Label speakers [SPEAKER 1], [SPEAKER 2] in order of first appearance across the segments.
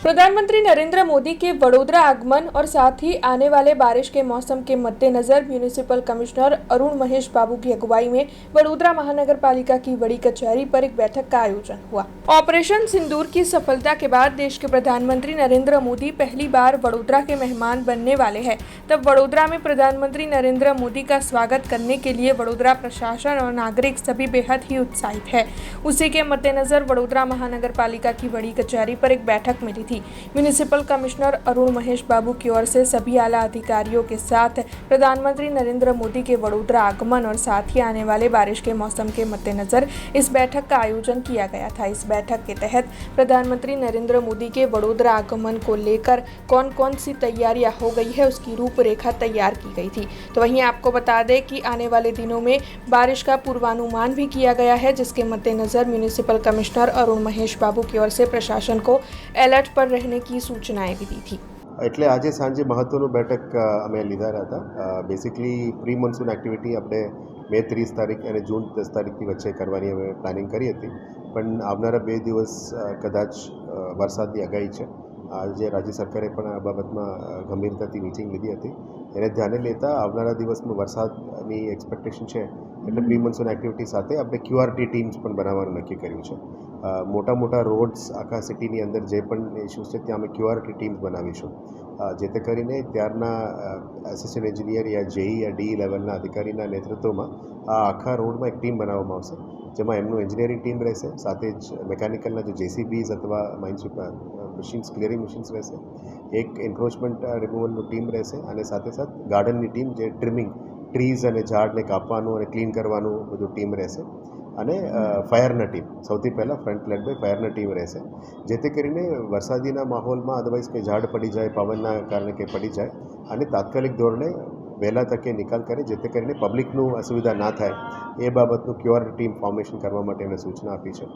[SPEAKER 1] प्रधानमंत्री नरेंद्र मोदी के वडोदरा आगमन और साथ ही आने वाले बारिश के मौसम के मद्देनजर म्यूनिसिपल कमिश्नर अरुण महेश बाबू की अगुवाई में वडोदरा महानगर पालिका की बड़ी कचहरी पर एक बैठक का आयोजन हुआ। ऑपरेशन सिंदूर की सफलता के बाद देश के प्रधानमंत्री नरेंद्र मोदी पहली बार वडोदरा के मेहमान बनने वाले हैं। तब वडोदरा में प्रधानमंत्री नरेंद्र मोदी का स्वागत करने के लिए वडोदरा प्रशासन और नागरिक सभी बेहद ही उत्साहित है। उसी के मद्देनजर वडोदरा महानगर पालिका की बड़ी कचहरी पर एक बैठक मिली थी। म्यूनिसिपल कमिश्नर अरुण महेश बाबू की ओर से सभी आला अधिकारियों के साथ प्रधानमंत्री नरेंद्र मोदी के वडोदरा आगमन और साथ ही आने वाले बारिश के मौसम के मद्देनजर इस बैठक का आयोजन किया गया था। इस बैठक के तहत प्रधानमंत्री नरेंद्र मोदी के वडोदरा आगमन को लेकर कौन कौन सी तैयारियां हो गई है उसकी रूपरेखा तैयार की गई थी। तो वहीं आपको बता दें कि आने वाले दिनों में बारिश का पूर्वानुमान भी किया गया है, जिसके मद्देनजर म्यूनिसिपल कमिश्नर अरुण महेश बाबू की ओर से प्रशासन को अलर्ट पर रहने की सूचनाएं भी दी थी।
[SPEAKER 2] એટલે આજે સાંજે મહત્વનું બેઠક અમે લીધા હતા। બેસિકલી પ્રી મોન્સૂન એક્ટિવિટી આપણે મે 30 તારીખ અને જૂન 10 તારીખની વચ્ચે કરવાની અમે પ્લાનિંગ કરી હતી, પણ આવનારા 2 દિવસ કદાચ વરસાદની આગાહી છે। આજે રાજ્ય સરકારે પણ આ બાબતમાં ગંભીરતાથી મીટિંગ લીધી હતી। એને ધ્યાને લેતા આવનારા દિવસમાં વરસાદની એક્સપેક્ટેશન છે, એટલે પ્રી મોન્સૂન એક્ટિવિટી સાથે આપણે QRT ટીમ્સ પણ બનાવવાનું નક્કી કર્યું છે। મોટા મોટા રોડ્સ આખા સિટીની અંદર જે પણ ઇશ્યુઝ છે ત્યાં અમે QRT ટીમ્સ બનાવીશું, જેથી કરીને ત્યારના એસિસ્ટન્ટ એન્જિનિયર યા જેઈ યા ડી લેવલના અધિકારીના નેતૃત્વમાં આ આખા રોડમાં એક ટીમ બનાવવામાં આવશે, જેમાં એમનું એન્જિનિયરિંગ ટીમ રહેશે, સાથે જ મેકેનિકલના જે JCBs અથવા માઇન્સ મશીન્સ ક્લિયરિંગ મશીન્સ રહેશે, એક એન્ક્રોચમેન્ટ રિમૂવલનું ટીમ રહેશે અને સાથે સાથ ગાર્ડનની ટીમ જે ટ્રીમિંગ ટ્રીઝ અને ઝાડને કાપવાનું અને ક્લીન કરવાનું બધું ટીમ રહેશે, અને ફાયરના ટીમ સૌથી પહેલાં ફ્રન્ટ લેડ બાય ફાયરના ટીમ રહેશે, જેથી કરીને વરસાદીના માહોલમાં અદરવાઇઝ કંઈ ઝાડ પડી જાય, પવનના કારણે કંઈ પડી જાય અને તાત્કાલિક ધોરણે વહેલા તકે નિકાલ કરે, જેથી કરીને પબ્લિકનું અસુવિધા ના થાય એ બાબતનું QRT ટીમ ફોર્મેશન કરવા માટે એમને સૂચના આપી છે।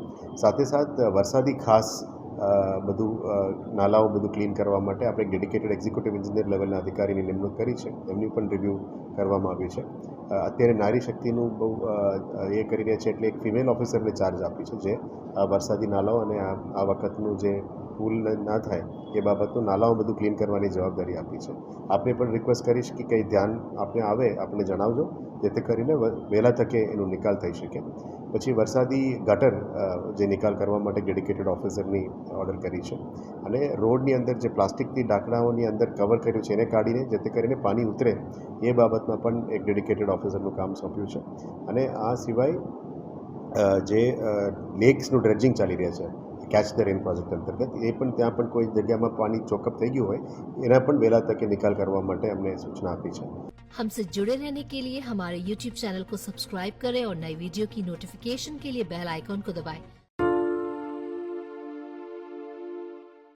[SPEAKER 2] સાથે સાથ વરસાદી ખાસ બધું નાલાઓ બધું ક્લીન કરવા માટે આપણે એક ડેડિકેટેડ એક્ઝિક્યુટિવ એન્જિનિયર લેવલના અધિકારીની નિમણૂક કરી છે, એમની પણ રિવ્યૂ કરવામાં આવ્યું છે। અત્યારે નારી શક્તિનું બહુ એ કરી રહ્યા છે, એટલે એક ફિમેલ ઓફિસરને ચાર્જ આપી છે, જે વરસાદી નાલાઓ અને આ વખતનું જે પુલ ના થાય એ બાબતનું નાલાઓ બધું ક્લીન કરવાની જવાબદારી આપી છે। આપણે પણ રિક્વેસ્ટ કરીશ કે કંઈ ધ્યાન આપણે આવે આપણે જણાવજો, જેથી કરીને વહેલા તકે એનો નિકાલ થઈ શકે। પછી વરસાદી ગટર જે નિકાલ કરવા માટે ડેડિકેટેડ ઓફિસરની ઓર્ડર કરી છે, અને રોડની અંદર જે પ્લાસ્ટિકની ઢાંકણાઓની અંદર કવર કર્યું છે એને કાઢીને જેથી કરીને પાણી ઉતરે એ બાબતમાં પણ એક ડેડિકેટેડ ઓફિસરનું કામ સોંપ્યું છે। અને આ સિવાય જે લેક્સનું ડ્રેજિંગ ચાલી રહ્યા છે कैच द रेन प्रोजेक्ट अंतर्गत ये पण ત્યાં પણ કોઈ જગ્યામાં પાણી ચોકઅપ થઈ ગયું હોય એના પણ વહેલા તકે નિકાલ કરવા માટે અમને સૂચના આપી છે।
[SPEAKER 3] हमसे जुड़े रहने के लिए हमारे YouTube चैनल को सब्सक्राइब करें और नई वीडियो की नोटिफिकेशन के लिए बेल आइकॉन को दबाएं।